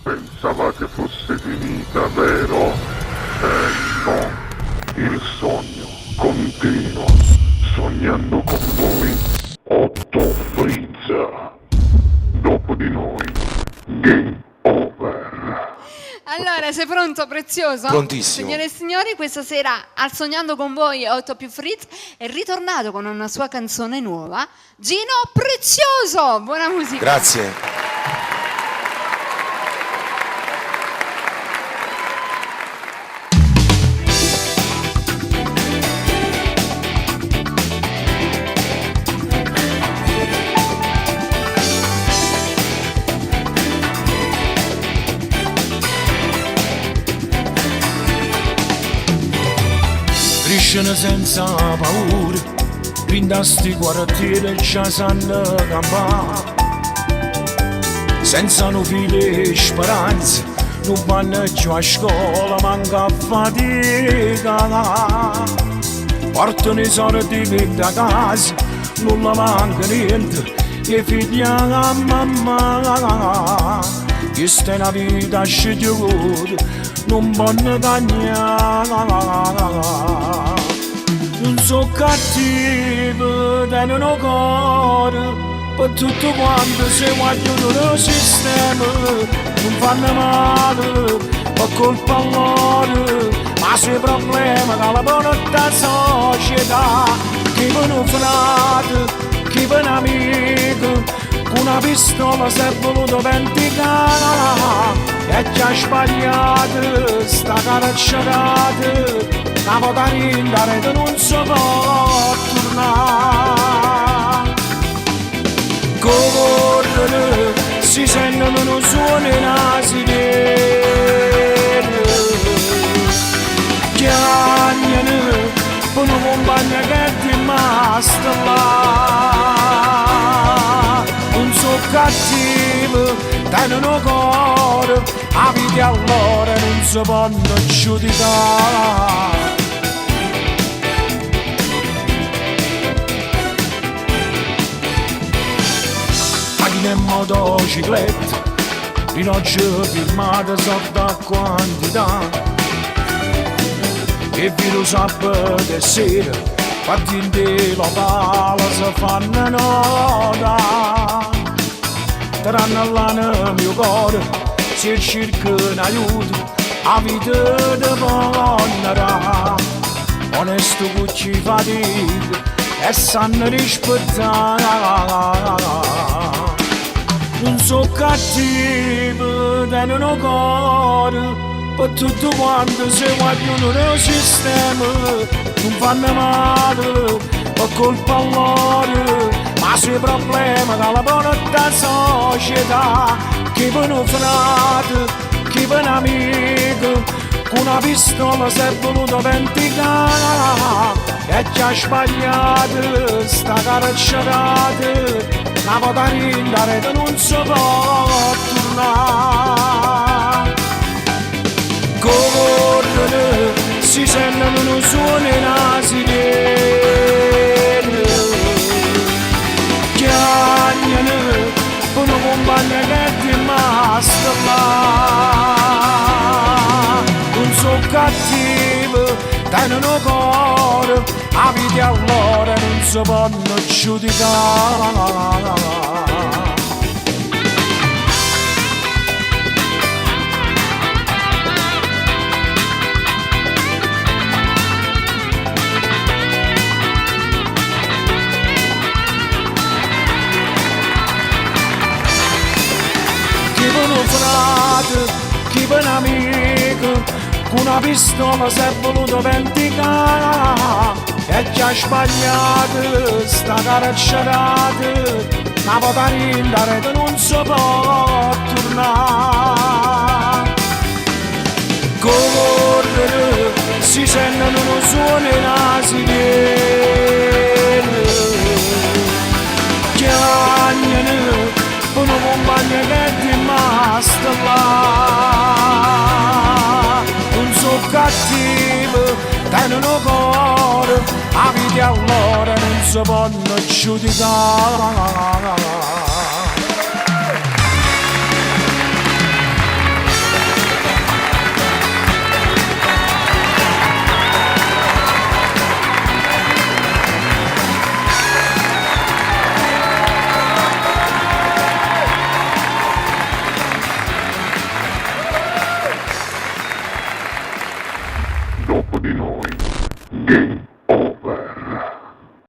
Pensavate fosse finita, vero? No, il sogno continua. Sognando con voi, Otto Frizza. Dopo di noi, game over. Allora, sei pronto, prezioso? Prontissimo. Signore e signori, questa sera al Sognando con voi Otto più Fritz è ritornato con una sua canzone nuova, Gino Prezioso. Buona musica. Grazie. Crescere senza paura, grinda sti quartieri ci sanno campare. Senza no figli e speranze, non vanno più a scuola, manca fatica. Portano i soldi da casa, non la manca niente, e figli a mamma. Questa è una vita scegliuta, non vanno cagnare. Non so cattivo, tengono cuore, per tutto quanto si vogliono il sistema, non fanno male, per colpa loro, ma se il problema che la buona società, chi va un frate, chi va un amico, con una pistola si è voluto vendicare, e chi ha sbagliato, sta caracciata, la potarinda rete non si può tornare. Corrono, si sentono non suoni la sirena. Chiagnano, per una compagna che è rimasta là. Non so cattivo, tengono cuore, a vita allora non si possono giudicare. In motocicletta, di noce firmata sotto a quantità, e virus sabato e sera, fatti in te locale si fanno nota. Tranne là nel mio cuore, si cerca un aiuto, a vita di buonarà. Onesto che ci fatica, e sanno rispettare. Non so cattivo, tengono cuore, per tutto quanto si vogliono il sistema, non fanno male, per colpa loro, ma se il problema che la buona società, chi va un frate, chi va un amico, con una pistola si è voluto vendicare, e chi ha sbagliato, sta caracciata, la potarinda rete non si può tornare. Corrono, si sentono non suoni la sirena. Chiagnano, per una compagna che è rimasta là. Non so cattivo, tengono cuore, a vita allora non si possono giudicare. Chi va un frate, chi va un amico, con una pistola si è voluto vendicare, e chi ha sbagliato, sta caracciata, la potarinda rete non si può tornare. Corrono, si sentono non suoni la sirena. Chiagnano, per una compagna che è rimasta là. Non so cattivo, tengono cuore, a vita allora non si possono giudicare.